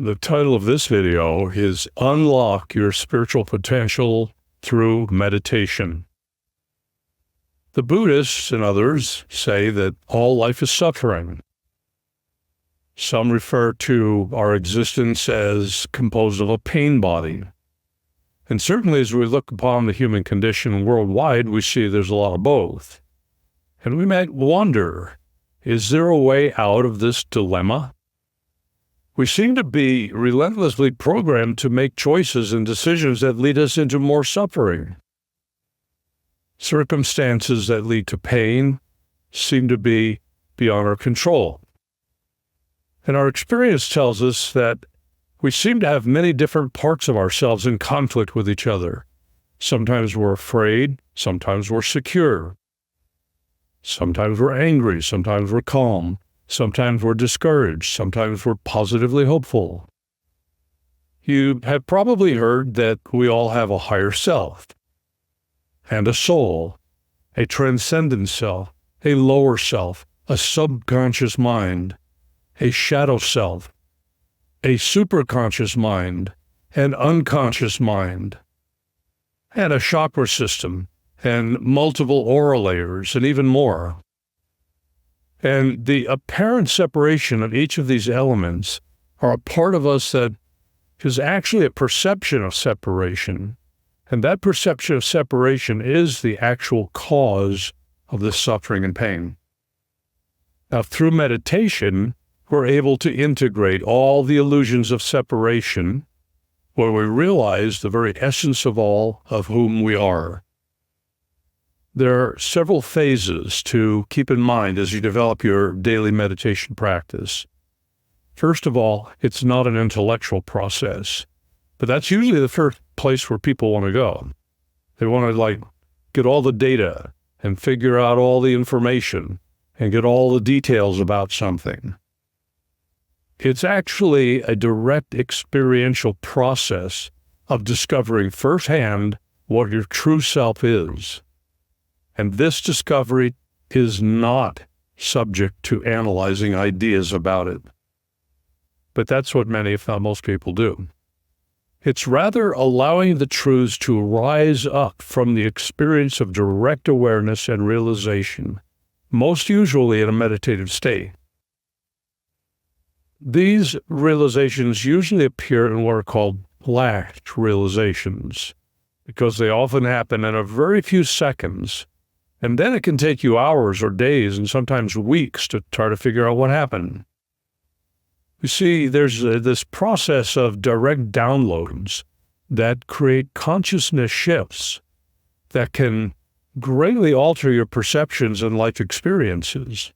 The title of this video is Unlock Your Spiritual Potential Through Meditation. The Buddhists and others say that all life is suffering. Some refer to our existence as composed of a pain body. And certainly as we look upon the human condition worldwide, we see there's a lot of both. And we might wonder, is there a way out of this dilemma? We seem to be relentlessly programmed to make choices and decisions that lead us into more suffering. Circumstances that lead to pain seem to be beyond our control. And our experience tells us that we seem to have many different parts of ourselves in conflict with each other. Sometimes we're afraid, sometimes we're secure. Sometimes we're angry, sometimes we're calm. Sometimes we're discouraged, sometimes we're positively hopeful. You have probably heard that we all have a higher self and a soul, a transcendent self, a lower self, a subconscious mind, a shadow self, a superconscious mind, an unconscious mind, and a chakra system, and multiple aura layers, and even more. And the apparent separation of each of these elements are a part of us that is actually a perception of separation. And that perception of separation is the actual cause of this suffering and pain. Now, through meditation, we're able to integrate all the illusions of separation, where we realize the very essence of all of whom we are. There are several phases to keep in mind as you develop your daily meditation practice. First of all, it's not an intellectual process, but that's usually the first place where people want to go. They want to get all the data and figure out all the information and get all the details about something. It's actually a direct experiential process of discovering firsthand what your true self is. And this discovery is not subject to analyzing ideas about it. But that's what many, if not most people, do. It's rather allowing the truths to rise up from the experience of direct awareness and realization, most usually in a meditative state. These realizations usually appear in what are called flash realizations, because they often happen in a very few seconds. And then it can take you hours or days and sometimes weeks to try to figure out what happened. You see, there's this process of direct downloads that create consciousness shifts that can greatly alter your perceptions and life experiences.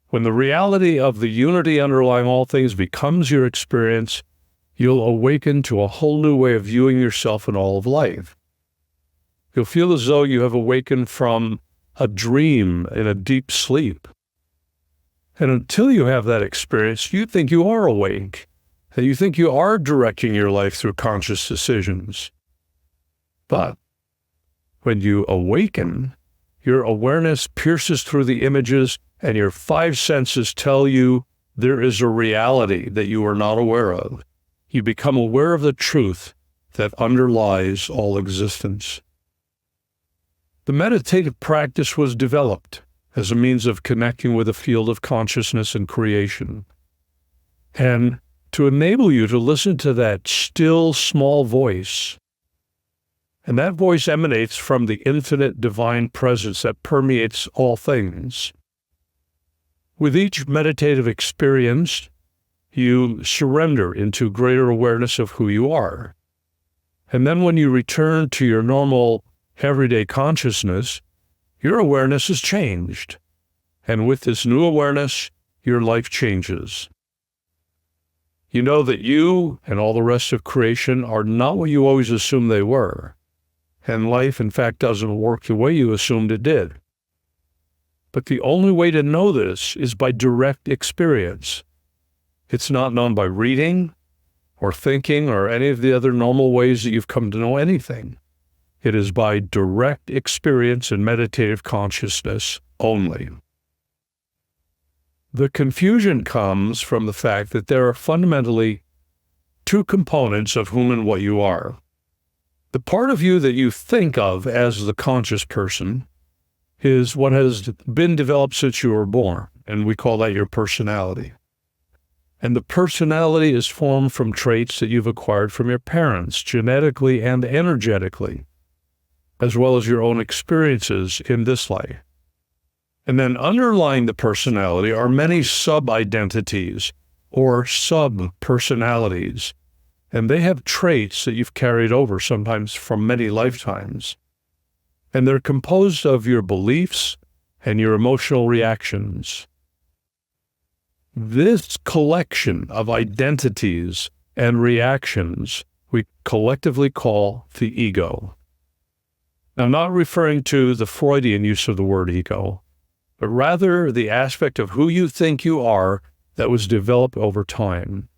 When the reality of the unity underlying all things becomes your experience, you'll awaken to a whole new way of viewing yourself and all of life. You'll feel as though you have awakened from a dream in a deep sleep. And until you have that experience, you think you are awake, and you think you are directing your life through conscious decisions. But when you awaken, your awareness pierces through the images, and your five senses tell you there is a reality that you are not aware of. You become aware of the truth that underlies all existence. The meditative practice was developed as a means of connecting with the field of consciousness and creation, and to enable you to listen to that still, small voice. And that voice emanates from the infinite divine presence that permeates all things. With each meditative experience, you surrender into greater awareness of who you are. And then when you return to your normal everyday consciousness, your awareness is changed. And with this new awareness, your life changes. You know that you and all the rest of creation are not what you always assumed they were. And life, in fact, doesn't work the way you assumed it did. But the only way to know this is by direct experience. It's not known by reading or thinking or any of the other normal ways that you've come to know anything. It is by direct experience and meditative consciousness only. The confusion comes from the fact that there are fundamentally two components of whom and what you are. The part of you that you think of as the conscious person is what has been developed since you were born, and we call that your personality. And the personality is formed from traits that you've acquired from your parents, genetically and energetically, as well as your own experiences in this life. And then underlying the personality are many sub-identities or sub-personalities, and they have traits that you've carried over sometimes from many lifetimes. And they're composed of your beliefs and your emotional reactions. This collection of identities and reactions we collectively call the ego. Now, not referring to the Freudian use of the word ego, but rather the aspect of who you think you are that was developed over time.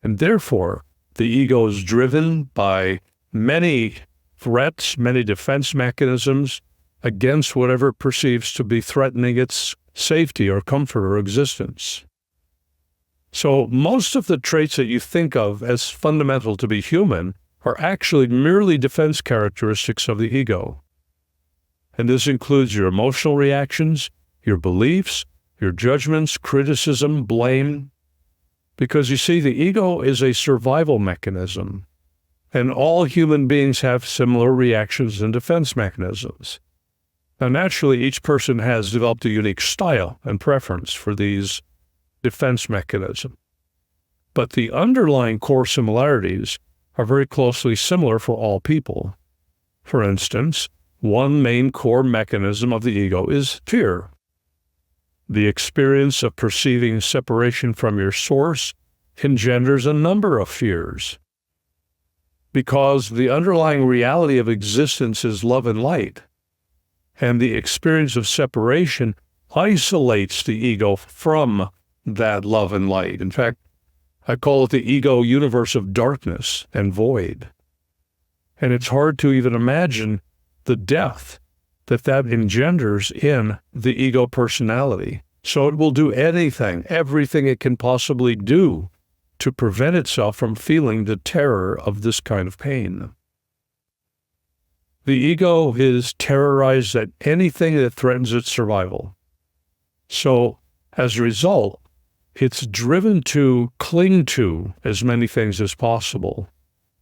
And therefore, the ego is driven by many threats, many defense mechanisms against whatever it perceives to be threatening its safety or comfort or existence. So most of the traits that you think of as fundamental to be human are actually merely defense characteristics of the ego. And this includes your emotional reactions, your beliefs, your judgments, criticism, blame. Because you see, the ego is a survival mechanism, and all human beings have similar reactions and defense mechanisms. Now, naturally, each person has developed a unique style and preference for these defense mechanisms. But the underlying core similarities are very closely similar for all people. For instance, one main core mechanism of the ego is fear. The experience of perceiving separation from your source engenders a number of fears. Because the underlying reality of existence is love and light, and the experience of separation isolates the ego from that love and light. In fact, I call it the ego universe of darkness and void. And it's hard to even imagine the depth that engenders in the ego personality. So it will do anything, everything it can possibly do to prevent itself from feeling the terror of this kind of pain. The ego is terrorized at anything that threatens its survival. So, as a result, it's driven to cling to as many things as possible,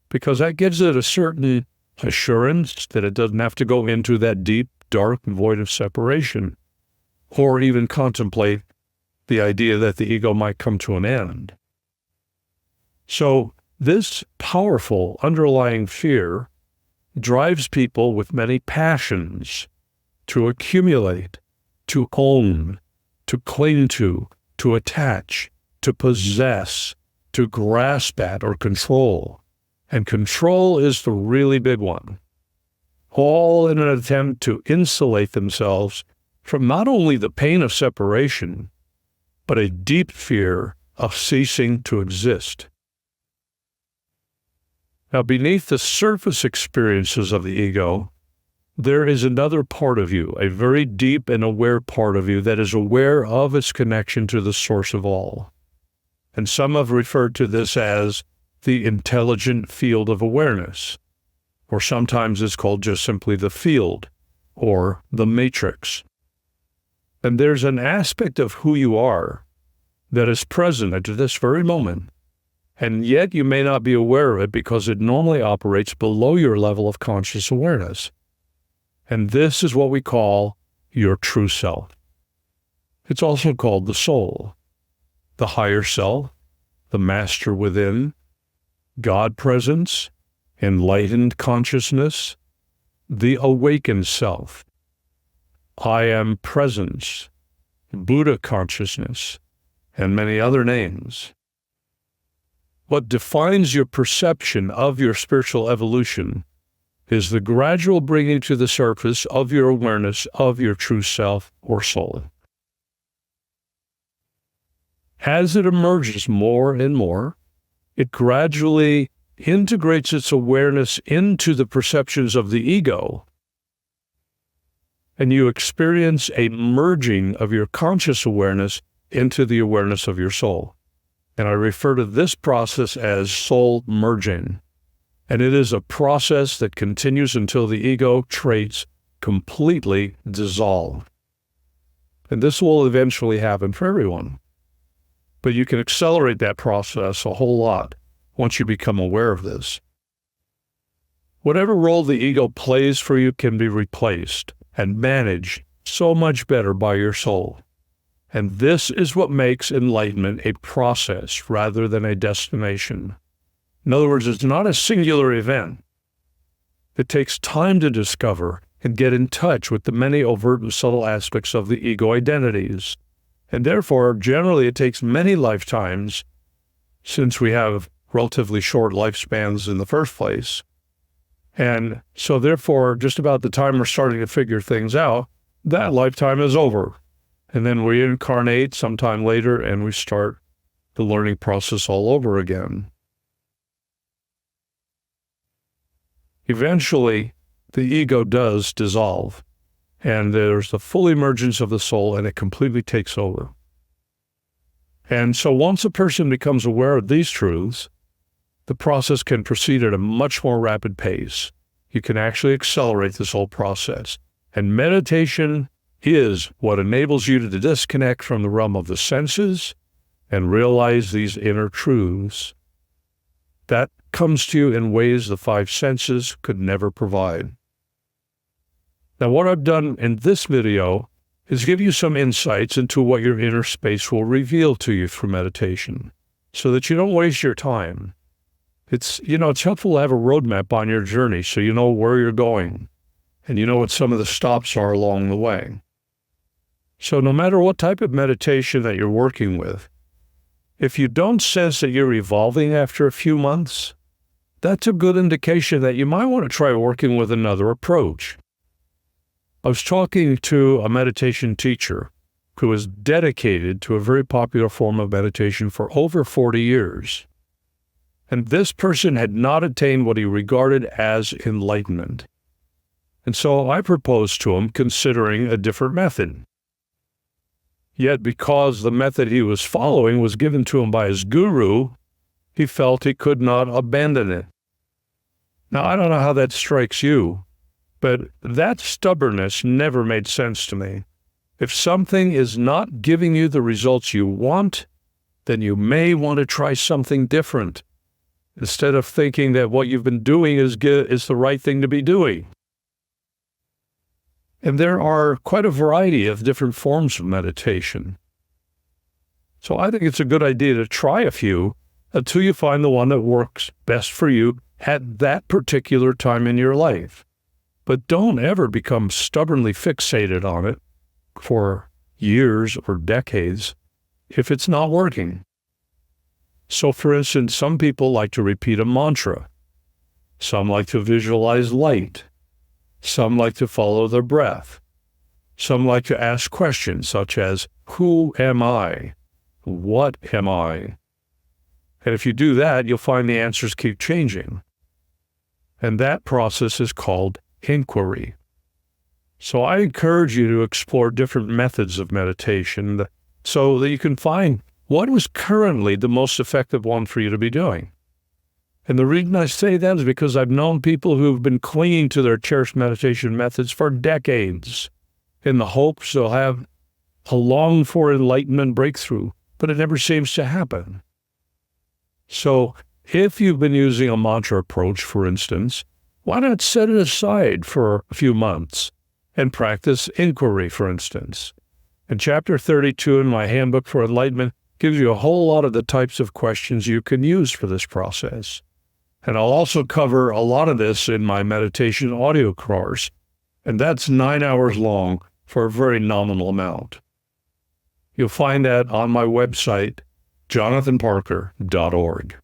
because that gives it a certain assurance that it doesn't have to go into that deep, dark void of separation, or even contemplate the idea that the ego might come to an end. So this powerful underlying fear drives people with many passions to accumulate, to own, to cling to attach, to possess, to grasp at or control. And control is the really big one, all in an attempt to insulate themselves from not only the pain of separation, but a deep fear of ceasing to exist. Now, beneath the surface experiences of the ego, there is another part of you, a very deep and aware part of you that is aware of its connection to the source of all. And some have referred to this as the intelligent field of awareness, or sometimes it's called just simply the field, or the matrix. And there's an aspect of who you are that is present at this very moment, and yet you may not be aware of it because it normally operates below your level of conscious awareness. And this is what we call your true self. It's also called the soul, the higher self, the master within, God presence, enlightened consciousness, the awakened self, I am presence, Buddha consciousness, and many other names. What defines your perception of your spiritual evolution is the gradual bringing to the surface of your awareness of your true self or soul. As it emerges more and more, it gradually integrates its awareness into the perceptions of the ego, and you experience a merging of your conscious awareness into the awareness of your soul. And I refer to this process as soul merging. And it is a process that continues until the ego traits completely dissolve. And this will eventually happen for everyone. But you can accelerate that process a whole lot once you become aware of this. Whatever role the ego plays for you can be replaced and managed so much better by your soul. And this is what makes enlightenment a process rather than a destination. In other words, it's not a singular event. It takes time to discover and get in touch with the many overt and subtle aspects of the ego identities. And therefore, generally, it takes many lifetimes, since we have relatively short lifespans in the first place. And so therefore, just about the time we're starting to figure things out, that lifetime is over. And then we incarnate sometime later and we start the learning process all over again. Eventually, the ego does dissolve, and there's the full emergence of the soul, and it completely takes over. And so once a person becomes aware of these truths, the process can proceed at a much more rapid pace. You can actually accelerate this whole process. And meditation is what enables you to disconnect from the realm of the senses and realize these inner truths. That comes to you in ways the five senses could never provide. Now, what I've done in this video is give you some insights into what your inner space will reveal to you through meditation, so that you don't waste your time. It's helpful to have a roadmap on your journey so you know where you're going, and you know what some of the stops are along the way. So no matter what type of meditation that you're working with, if you don't sense that you're evolving after a few months, that's a good indication that you might want to try working with another approach. I was talking to a meditation teacher who was dedicated to a very popular form of meditation for over 40 years. And this person had not attained what he regarded as enlightenment. And so I proposed to him considering a different method. Yet because the method he was following was given to him by his guru, he felt he could not abandon it. Now, I don't know how that strikes you, but that stubbornness never made sense to me. If something is not giving you the results you want, then you may want to try something different, instead of thinking that what you've been doing is the right thing to be doing. And there are quite a variety of different forms of meditation. So I think it's a good idea to try a few until you find the one that works best for you at that particular time in your life. But don't ever become stubbornly fixated on it for years or decades if it's not working. So for instance, some people like to repeat a mantra. Some like to visualize light. Some like to follow their breath. Some like to ask questions such as, who am I? What am I? And if you do that, you'll find the answers keep changing. And that process is called inquiry. So I encourage you to explore different methods of meditation so that you can find what is currently the most effective one for you to be doing. And the reason I say that is because I've known people who've been clinging to their cherished meditation methods for decades in the hopes they'll have a longed-for enlightenment breakthrough, but it never seems to happen. So if you've been using a mantra approach, for instance, why not set it aside for a few months and practice inquiry, for instance? And Chapter 32 in my Handbook for Enlightenment gives you a whole lot of the types of questions you can use for this process. And I'll also cover a lot of this in my meditation audio course, and that's 9 hours long for a very nominal amount. You'll find that on my website, jonathanparker.org.